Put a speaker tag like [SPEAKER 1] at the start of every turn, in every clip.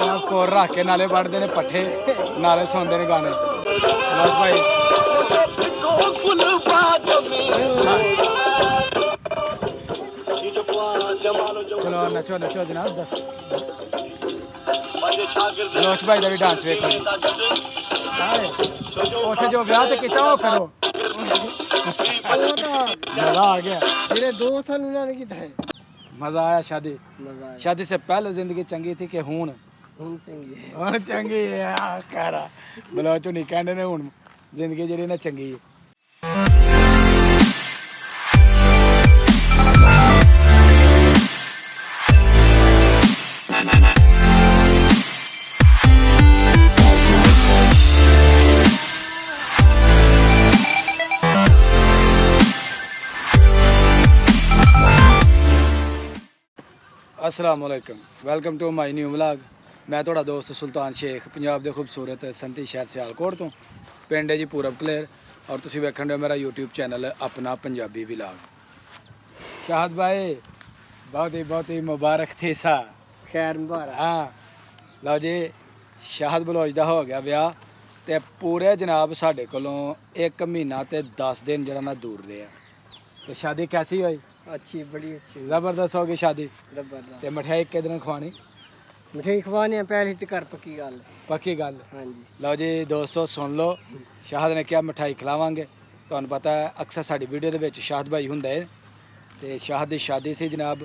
[SPEAKER 1] जनाब कोर रख के नाले पढ़ते ने पट्ठे नाले सुनते ने गाने। बस भाई चलो नचो नचो जनाब। बलोच भाई का भी डांस वेखो उसे जो ब्याह ते किता वो करो। मजा आ गया
[SPEAKER 2] मेरे दोस्त हैं उन्होंने किया है।
[SPEAKER 1] मजा आया शादी। शादी से पहले जिंदगी चंगी थी कि हुन चंगी है। करा बलोच नहीं कहने ने हुन जिंदगी जेड़ी ना चंगी है। अस्सलामुअलैकुम, welcome to my new vlog. मैं थोड़ा दोस्त सुल्तान शेख पंजाब के खूबसूरत संती शहर सियालकोट तो पिंड है जी पूरब कलेर और तुसी वेखण दे मेरा यूट्यूब चैनल अपना पंजाबी व्लॉग। शाहद भाई बहुत ही मुबारक थी सा।
[SPEAKER 2] खैर मुबारक।
[SPEAKER 1] हाँ लो जी शाहद बलोच का हो गया ब्याह ते पूरे जनाब साढ़े कोलों 1 महीना ते 10 दिन जरा ना दूर रहे। तो शादी कैसी हुई?
[SPEAKER 2] अच्छी बड़ी अच्छी
[SPEAKER 1] जबरदस्त होगी शादी।
[SPEAKER 2] जबरदस्त।
[SPEAKER 1] ते मिठाई किस दिन खवानी?
[SPEAKER 2] मिठाई खवाने पहले तो कर पक्की गल।
[SPEAKER 1] पक्की गल।
[SPEAKER 2] हाँ जी
[SPEAKER 1] लो जी दोस्तों सुन लो शाहद ने क्या मिठाई खिलावांगे। तुहानू पता है अक्सर साड़ी वीडियो दे विच शाहद भाई हुंदे ते शाहद की शादी सी जनाब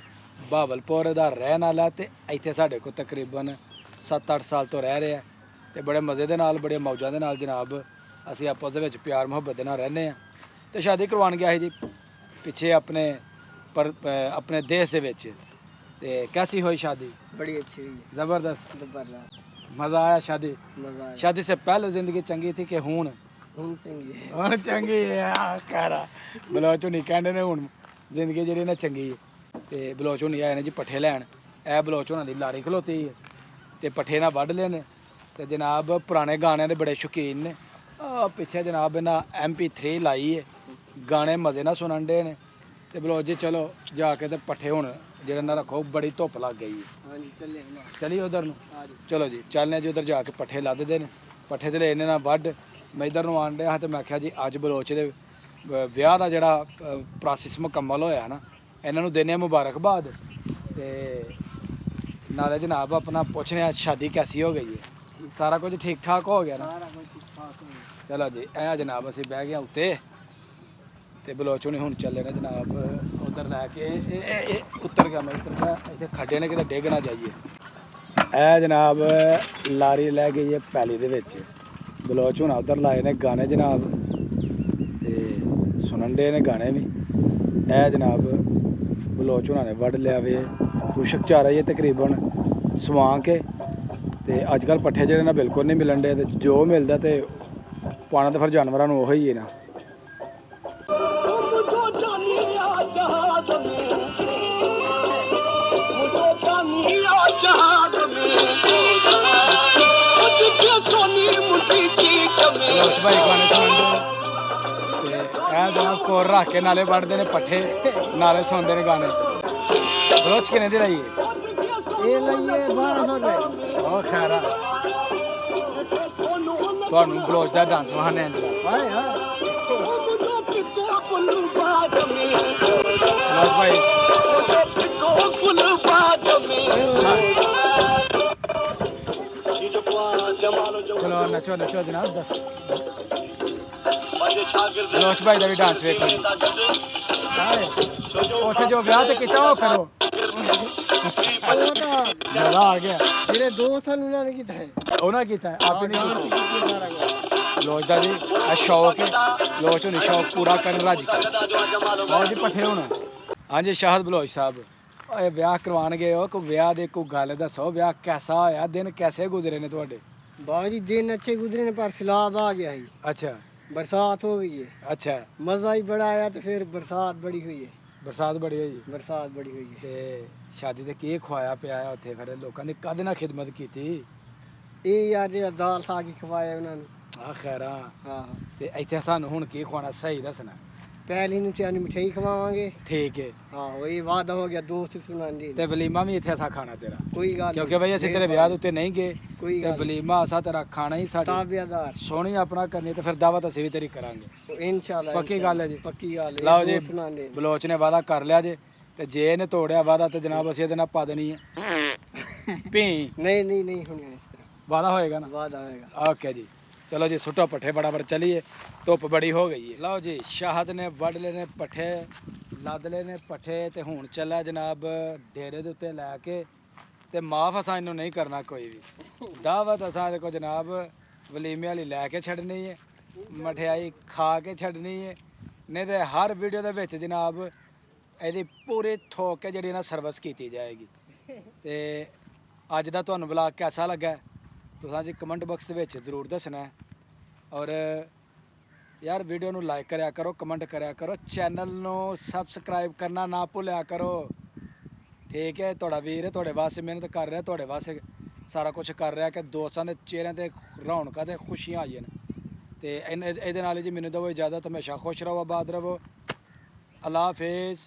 [SPEAKER 1] बहावलपुर दा रहन वाला ते इत्थे साढ़े को तकरीबन 7-8 साल तो रह रहा ते बड़े मज़े दे नाल बड़े मौजां दे नाल जनाब असीं आपस दे विच प्यार मुहब्बत दे नाल रहने आ। ते शादी करवान गया है जी पिछे अपने देश दे विच। ते कैसी हुई शादी? बड़ी अच्छी हुई। जबरदस्त। मज़ा आया शादी। शादी से पहले जिंदगी चंगी थी कि हुन चंगी है। करा बलोच नहीं कहने ने हुन जिंदगी जेड़ी ना चंगी है। ते बलोच होनी आए ने जी पट्ठे लैन। ए बलोच होना दी लारी खलोती है ते पट्ठे ना वड्ढ लेने ते जनाब पुराने गाने दे बड़े शौकीन ने। पिछे जनाब इन्हां MP3 लाई है गाने मज़े ना सुनन दे ने ते बलोच जी चलो जाके ते पट्ठे हुन जेड़ा ना रखो बड़ी धुप्प लग गई है। चलिए उधर नूं चलो जी चलने जी उधर जाके पट्ठे लददे ने पट्ठे ते लेने ना वड्ढ। मैं इधर नूं आन डया ते मैं आख्या जी अज बलोच दे ब्याह दा जेड़ा प्रोसेस मुकम्मल होया ना इन्हां नूं देने मुबारकबाद ते नाले जनाब अपना पुछने शादी कैसी हो गई है। सारा कुछ ठीक ठाक हो गया ना? चलो जी ए जनाब असीं बह गए उत्ते ते बलोच हुण चले ने जनाब उधर लैके उतर गया मैं इत्थे खड्डे ने किते डिग ना जाइए। ए जनाब लारी लै गई है पैली दे विच। बलोच हुण उधर लाए ने गाने जनाब ते सुनन डे ने गाने भी। ए जनाब बलोच हुणा ने वड्ढ लिया वे खुशक चारा ही तकरीबन सवां के ते अजकल पट्ठे जेह्ड़े ना बिल्कुल नहीं मिलन डे ते जो मिलदा ते पाना तो फिर जानवरां नूं ओही है ना। बलोच भाई गाने सुनन दे ते ए जनाब कोर रख के नाले पढ़ते ने पट्ठे नाले सुनते ने गाने। बलोच किन्ने दी लाई है?
[SPEAKER 2] ये लइए 1200 रुपए।
[SPEAKER 1] ओ खैरा तुहानू बलोच दा डांस वहाने हैं जरा।
[SPEAKER 2] हाय हाय
[SPEAKER 1] बलोच भाई चलो नचो नचो जनाब। बलोच भाई का भी डांस वेखो उसे जो ब्याह ते किता वो करो। मजा आ गया
[SPEAKER 2] मेरे दोस्त हैं उन्होंने किया है।
[SPEAKER 1] उन्हें किया है आप नहीं बलोच दा जी आ शौक है बलोच होनी शौक पूरा करन रज के और जी पट्ठे होना। हाँ जी शाहद बलोच साहब ब्याह करवान गए हो कोई ब्याह दे कोई गल दसो ब्याह कैसा होया दिन कैसे गुजरे ने तुहाडे?
[SPEAKER 2] बाबा जी दिन अच्छे गुजरे ने पर सैलाब आ गया है।
[SPEAKER 1] अच्छा
[SPEAKER 2] बरसात हो गई है।
[SPEAKER 1] अच्छा
[SPEAKER 2] मजा ही बड़ा आया तो फिर बरसात बड़ी हुई है।
[SPEAKER 1] बरसात बड़ी हुई
[SPEAKER 2] बरसात बड़ी हुई है
[SPEAKER 1] ते शादी ते की खवाया पियाया उत्थे फिर लोकां ने कद ना खिदमत कीती?
[SPEAKER 2] ये यार जेड़ा दाल साग ही खवाया उन्होंने।
[SPEAKER 1] आ खैरा
[SPEAKER 2] हाँ
[SPEAKER 1] ते इत्थे सानू हुण की खवाना सही दसना?
[SPEAKER 2] ਪਹਿਲੀ ਨੂੰ ਚਾਨੀ ਮਠਿਆਈ ਖਵਾਵਾਂਗੇ
[SPEAKER 1] ਠੀਕ ਹੈ
[SPEAKER 2] ਆਹੋ ਇਹ ਵਾਅਦਾ ਹੋ ਗਿਆ ਦੋਸਤ ਸੁਣਾਉਂਦੇ
[SPEAKER 1] ਤੇ ਵਲੀਮਾ ਵੀ ਇੱਥੇ ਅਸਾਂ ਖਾਣਾ ਤੇਰਾ
[SPEAKER 2] ਕੋਈ ਗੱਲ
[SPEAKER 1] ਕਿਉਂਕਿ ਬਈ ਅਸੀਂ ਤੇਰੇ ਵਿਆਹ ਦੇ ਉੱਤੇ ਨਹੀਂ ਗਏ
[SPEAKER 2] ਕੋਈ
[SPEAKER 1] ਤੇ
[SPEAKER 2] ਗੱਲ
[SPEAKER 1] ਵਲੀਮਾ ਅਸਾਂ ਤੇਰਾ ਖਾਣਾ ਹੀ ਸਾਡੀ
[SPEAKER 2] ਤਾਬਿਆਦਾਰ
[SPEAKER 1] ਸੋਹਣੀ ਆਪਣਾ ਕਰਨੀ ਤੇ ਫਿਰ ਦਾਵਤ ਅਸੀਂ ਵੀ ਤੇਰੀ ਕਰਾਂਗੇ
[SPEAKER 2] ਇਨਸ਼ਾਅੱਲਾ
[SPEAKER 1] ਪੱਕੀ ਗੱਲ ਹੈ ਜੀ
[SPEAKER 2] ਪੱਕੀ ਗੱਲ ਹੈ
[SPEAKER 1] ਲਓ ਜੀ
[SPEAKER 2] ਸੁਣਾਉਂਦੇ
[SPEAKER 1] ਬਲੋਚ ਨੇ ਵਾਦਾ ਕਰ ਲਿਆ ਜੇ ਤੇ ਜੇ ਇਹਨੇ ਤੋੜਿਆ ਵਾਦਾ ਤੇ ਜਨਾਬ ਅਸੀਂ ਇਹਦੇ ਨਾਲ ਪਾ ਦੇਣੀ ਹੈ ਭੀ
[SPEAKER 2] ਨਹੀਂ ਹੁਣ ਇਸ ਤਰ੍ਹਾਂ
[SPEAKER 1] ਵਾਦਾ ਹੋਏਗਾ ਨਾ
[SPEAKER 2] ਵਾਅਦਾ ਹੋਏਗਾ
[SPEAKER 1] ਓਕੇ ਜੀ ਚਲੋ ਜੀ ਸੁੱਟੋ ਪੱਠੇ ਬਰਾਬਰ ਚਲੀਏ ਧੁੱਪ ਬੜੀ ਹੋ ਗਈ ਹੈ ਲਓ ਜੀ ਸ਼ਾਹਦ ਨੇ ਵੱਢ ਲਏ ਨੇ ਪੱਠੇ ਲੱਦ ਲਏ ਨੇ ਪੱਠੇ ਤੇ ਹੁਣ ਚੱਲਿਆ ਜਨਾਬ ਡੇਰੇ ਦੇ ਉੱਤੇ ਲੈ ਕੇ ਤੇ ਮਾਫ ਅਸਾਂ ਇਹਨੂੰ ਨਹੀਂ ਕਰਨਾ ਕੋਈ ਵੀ ਦਾਵਤ ਅਸਾਂ ਦੇਖੋ ਜਨਾਬ ਵਲੀਮੇ ਵਾਲੀ ਲੈ ਕੇ ਛੱਡਣੀ ਹੈ ਮਠਿਆਈ ਖਾ ਕੇ ਛੱਡਣੀ ਹੈ ਨਹੀਂ ਤੇ ਹਰ ਵੀਡੀਓ ਦੇ ਵਿੱਚ ਜਨਾਬ ਇਹਦੀ ਪੂਰੀ ਠੋਕ ਕੇ ਜਿਹੜੀ ਨਾ ਸਰਵਿਸ ਕੀਤੀ ਜਾਏਗੀ ਤੇ ਅੱਜ ਦਾ ਤੁਹਾਨੂੰ ਵਲੌਗ ਕਿਹਦਾ ਲੱਗਾ ਤੁਸੀਂ ਜੀ ਕਮੈਂਟ ਬਾਕਸ ਦੇ ਵਿੱਚ ਜ਼ਰੂਰ ਦੱਸਣਾ ਹੈ ਔਰ ਯਾਰ ਵੀਡੀਓ ਨੂੰ ਲਾਈਕ ਕਰਿਆ ਕਰੋ ਕਮੈਂਟ ਕਰਿਆ ਕਰੋ ਚੈਨਲ ਨੂੰ ਸਬਸਕ੍ਰਾਈਬ ਕਰਨਾ ਨਾ ਭੁੱਲਿਆ ਕਰੋ ਠੀਕ ਹੈ ਤੁਹਾਡਾ ਵੀਰ ਤੁਹਾਡੇ ਵਾਸਤੇ ਮਿਹਨਤ ਕਰ ਰਿਹਾ ਤੁਹਾਡੇ ਵਾਸਤੇ ਸਾਰਾ ਕੁਝ ਕਰ ਰਿਹਾ ਕਿ ਦੋਸਤਾਂ ਦੇ ਚਿਹਰਿਆਂ ਤੇ ਰੌਣਕਾਂ ਤੇ ਖੁਸ਼ੀਆਂ ਆਈਆਂ ਨੇ ਤੇ ਇਹਦੇ ਨਾਲ ਜੀ ਮੈਨੂੰ ਦਿਓ ਇਜਾਜ਼ਤ ਹਮੇਸ਼ਾ ਖੁਸ਼ ਰਹੋ ਆਬਾਦ ਰਹੋ ਅੱਲਾ ਹਾਫਿਜ਼